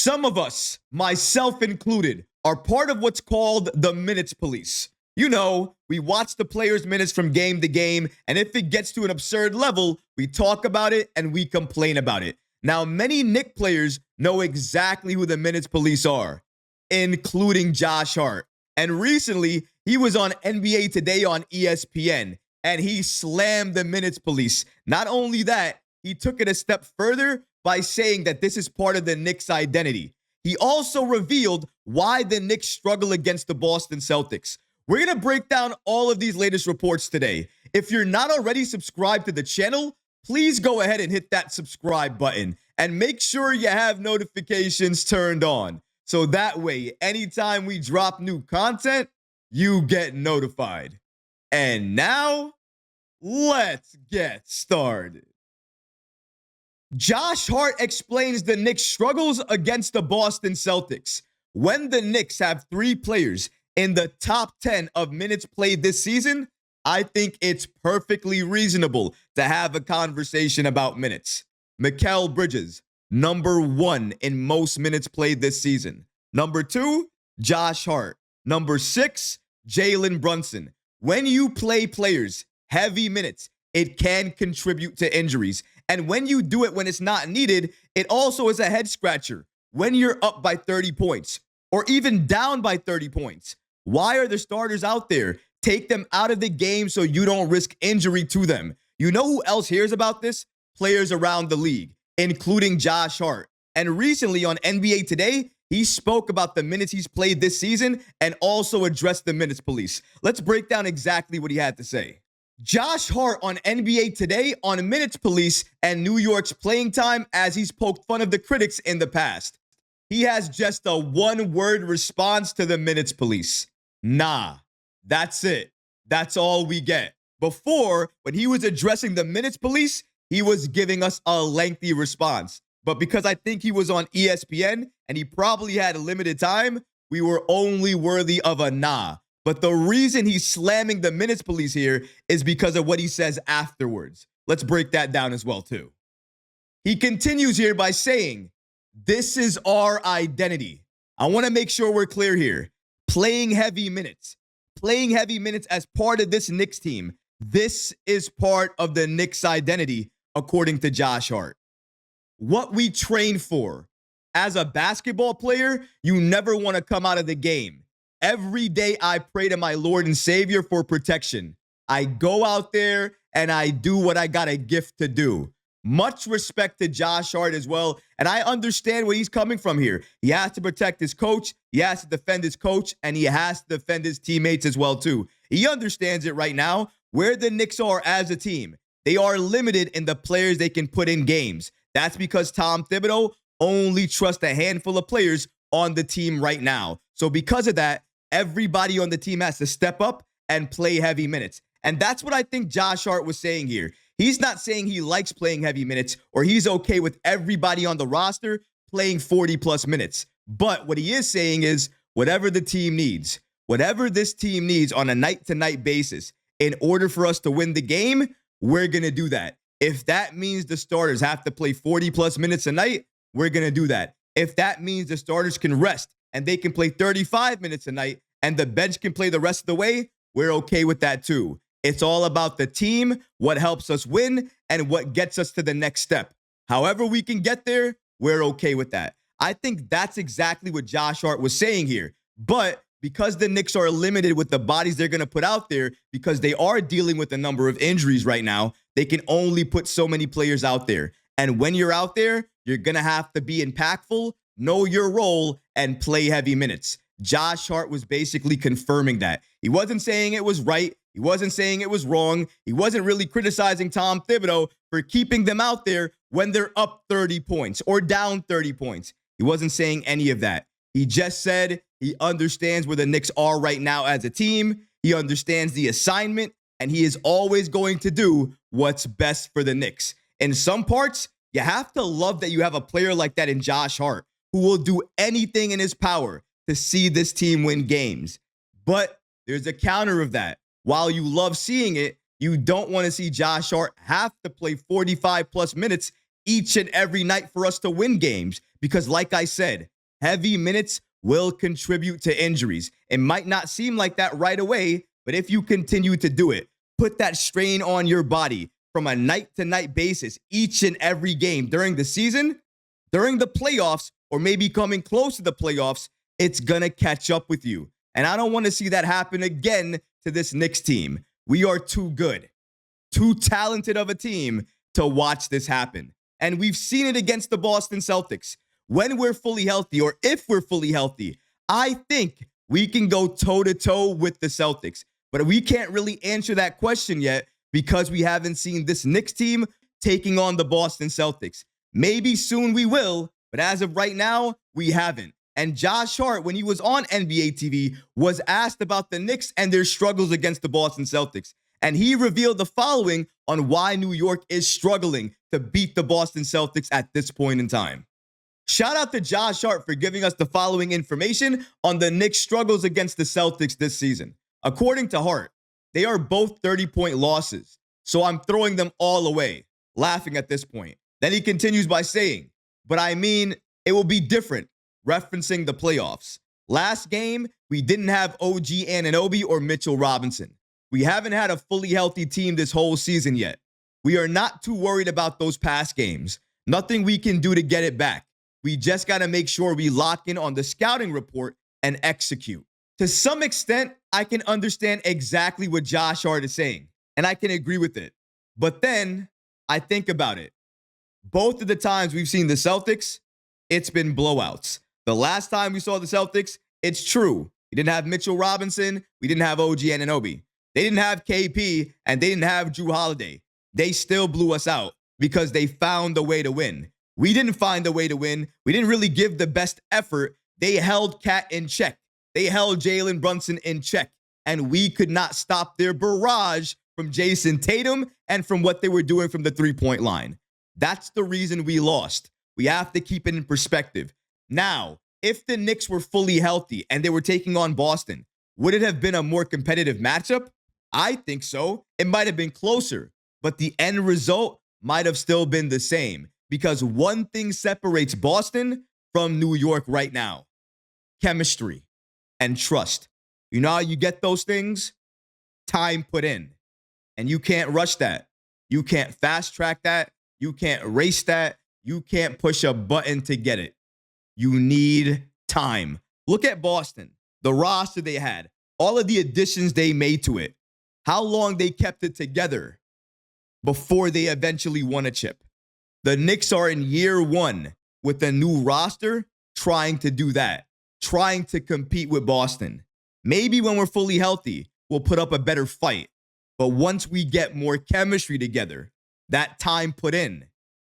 Some of us, myself included, are part of what's called the minutes police. You know, we watch the players' minutes from game to game, and if it gets to an absurd level, we talk about it and we complain about it. Now, many Knicks players know exactly who the minutes police are, including Josh Hart. And recently, he was on NBA Today on ESPN, and he slammed the minutes police. Not only that, he took it a step further by saying that this is part of the Knicks' identity. He also revealed why the Knicks struggle against the Boston Celtics. We're going to break down all of these latest reports today. If you're not already subscribed to the channel, please go ahead and hit that subscribe button and make sure you have notifications turned on. So that way, anytime we drop new content, you get notified. And now, let's get started. Josh Hart explains the Knicks' struggles against the Boston Celtics. When the Knicks have 3 players in the top 10 of minutes played this season, I think it's perfectly reasonable to have a conversation about minutes. Mikal Bridges, number 1 in most minutes played this season. Number 2, Josh Hart. Number 6, Jalen Brunson. When you play players heavy minutes, it can contribute to injuries. And when you do it when it's not needed, it also is a head scratcher. When you're up by 30 points or even down by 30 points, why are the starters out there? Take them out of the game so you don't risk injury to them. You know who else hears about this? Players around the league, including Josh Hart. And recently on NBA Today, he spoke about the minutes he's played this season and also addressed the minutes police. Let's break down exactly what he had to say. Josh Hart on NBA Today on minutes police and New York's playing time as he's poked fun of the critics in the past. He has just a one-word response to the minutes police. Nah, that's it. That's all we get. Before, when he was addressing the minutes police, he was giving us a lengthy response. But because I think he was on ESPN and he probably had a limited time, we were only worthy of a nah. But the reason he's slamming the minutes police here is because of what he says afterwards. Let's break that down as well, too. He continues here by saying, "This is our identity." I want to make sure we're clear here. Playing heavy minutes as part of this Knicks team. This is part of the Knicks' identity, according to Josh Hart. What we train for. As a basketball player, you never want to come out of the game. Every day I pray to my Lord and Savior for protection. I go out there and I do what I got a gift to do. Much respect to Josh Hart as well. And I understand where he's coming from here. He has to protect his coach. He has to defend his coach. And he has to defend his teammates as well, too. He understands it right now. Where the Knicks are as a team, they are limited in the players they can put in games. That's because Tom Thibodeau only trusts a handful of players on the team right now. So because of that, everybody on the team has to step up and play heavy minutes. And that's what I think Josh Hart was saying here. He's not saying he likes playing heavy minutes or he's okay with everybody on the roster playing 40-plus minutes. But what he is saying is whatever the team needs, whatever this team needs on a night-to-night basis, in order for us to win the game, we're going to do that. If that means the starters have to play 40-plus minutes a night, we're going to do that. If that means the starters can rest and they can play 35 minutes a night and the bench can play the rest of the way, we're okay with that too. It's all about the team, what helps us win, and what gets us to the next step. However we can get there, we're okay with that. I think that's exactly what Josh Hart was saying here. But because the Knicks are limited with the bodies they're going to put out there, because they are dealing with a number of injuries right now, they can only put so many players out there. And when you're out there, you're going to have to be impactful, know your role, and play heavy minutes. Josh Hart was basically confirming that. He wasn't saying it was right. He wasn't saying it was wrong. He wasn't really criticizing Tom Thibodeau for keeping them out there when they're up 30 points or down 30 points. He wasn't saying any of that. He just said he understands where the Knicks are right now as a team. He understands the assignment, and he is always going to do what's best for the Knicks. In some parts, you have to love that you have a player like that in Josh Hart, who will do anything in his power to see this team win games. But there's a counter of that. While you love seeing it, you don't want to see Josh Hart have to play 45-plus minutes each and every night for us to win games. Because like I said, Heavy minutes will contribute to injuries. It might not seem like that right away, but if you continue to do it, put that strain on your body from a night-to-night basis each and every game during the season, during the playoffs, or maybe coming close to the playoffs, it's going to catch up with you. And I don't want to see that happen again to this Knicks team. We are too good, too talented of a team to watch this happen. And we've seen it against the Boston Celtics. When we're fully healthy, or if we're fully healthy, I think we can go toe-to-toe with the Celtics. But we can't really answer that question yet because we haven't seen this Knicks team taking on the Boston Celtics. Maybe soon we will, but as of right now, we haven't. And Josh Hart, when he was on NBA TV, was asked about the Knicks and their struggles against the Boston Celtics. And he revealed the following on why New York is struggling to beat the Boston Celtics at this point in time. Shout out to Josh Hart for giving us the following information on the Knicks' struggles against the Celtics this season. According to Hart, they are both 30-point losses, so I'm throwing them all away, laughing at this point. Then he continues by saying, but I mean, it will be different, referencing the playoffs. Last game, we didn't have OG Anunoby or Mitchell Robinson. We haven't had a fully healthy team this whole season yet. We are not too worried about those past games. Nothing we can do to get it back. We just got to make sure we lock in on the scouting report and execute. To some extent, I can understand exactly what Josh Hart is saying, and I can agree with it. But then I think about it. Both of the times we've seen the Celtics, it's been blowouts. The last time we saw the Celtics, it's true. We didn't have Mitchell Robinson. We didn't have OG Anunoby. They didn't have KP, and they didn't have Drew Holiday. They still blew us out because they found a way to win. We didn't find a way to win. We didn't really give the best effort. They held Cat in check. They held Jalen Brunson in check. And we could not stop their barrage from Jason Tatum and from what they were doing from the three-point line. That's the reason we lost. We have to keep it in perspective. Now, if the Knicks were fully healthy and they were taking on Boston, would it have been a more competitive matchup? I think so. It might have been closer, but the end result might have still been the same because one thing separates Boston from New York right now: chemistry and trust. You know how you get those things? Time put in. And you can't rush that. You can't fast track that. You can't race that. You can't push a button to get it. You need time. Look at Boston, the roster they had, all of the additions they made to it, how long they kept it together before they eventually won a chip. The Knicks are in year one with a new roster trying to do that, trying to compete with Boston. Maybe when we're fully healthy, we'll put up a better fight. But once we get more chemistry together, that time put in,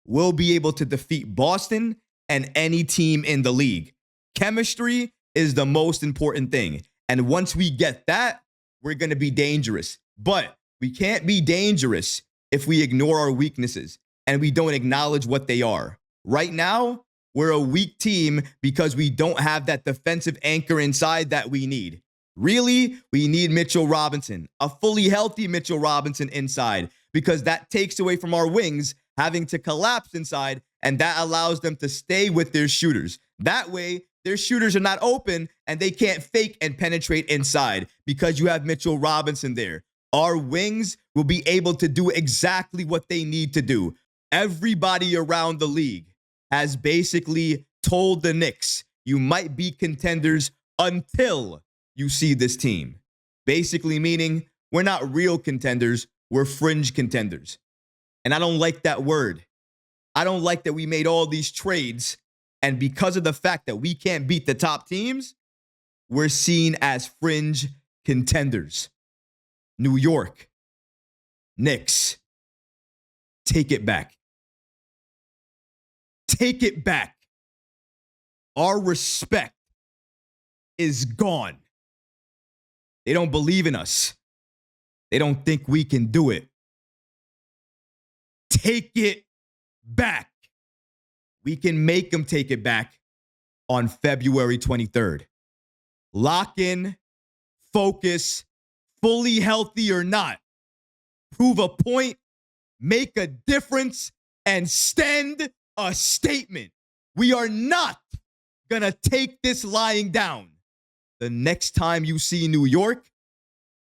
we'll be able to defeat Boston and any team in the league. Chemistry is the most important thing. And once we get that, we're going to be dangerous. But we can't be dangerous if we ignore our weaknesses and we don't acknowledge what they are. Right now, we're a weak team because we don't have that defensive anchor inside that we need. Really, we need Mitchell Robinson, a fully healthy Mitchell Robinson inside, because that takes away from our wings having to collapse inside, and that allows them to stay with their shooters. That way, their shooters are not open and they can't fake and penetrate inside because you have Mitchell Robinson there. Our wings will be able to do exactly what they need to do. Everybody around the league has basically told the Knicks, you might be contenders until you see this team. Basically meaning we're not real contenders, we're fringe contenders. And I don't like that word. I don't like that we made all these trades, and because of the fact that we can't beat the top teams, we're seen as fringe contenders. New York, Knicks, take it back. Take it back. Our respect is gone. They don't believe in us. They don't think we can do it. Take it back. We can make them take it back on February 23rd. Lock in, focus, fully healthy or not. Prove a point, make a difference, and send a statement. We are not gonna take this lying down. The next time you see New York,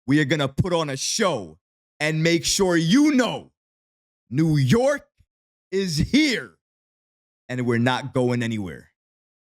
we are gonna put on a show and make sure you know New York is here and we're not going anywhere.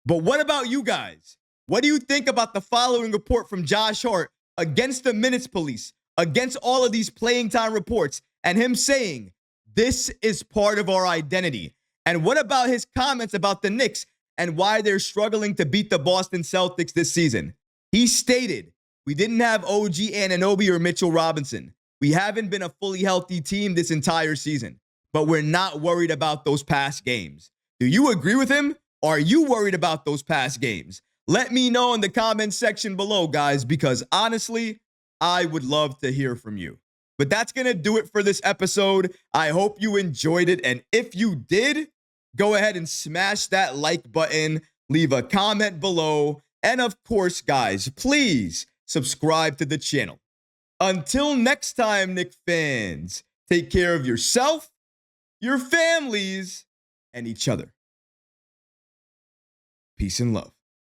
But what about you guys? What do you think about the following report from Josh Hart against the Minutes Police, against all of these playing time reports, and him saying, this is part of our identity? And what about his comments about the Knicks and why they're struggling to beat the Boston Celtics this season? He stated, we didn't have OG Anunoby or Mitchell Robinson. We haven't been a fully healthy team this entire season, but we're not worried about those past games. Do you agree with him? Are you worried about those past games? Let me know in the comments section below, guys, because honestly, I would love to hear from you. But that's going to do it for this episode. I hope you enjoyed it. And if you did, go ahead and smash that like button, leave a comment below. And of course, guys, please subscribe to the channel. Until next time, Knicks fans, take care of yourself, your families, and each other. Peace and love.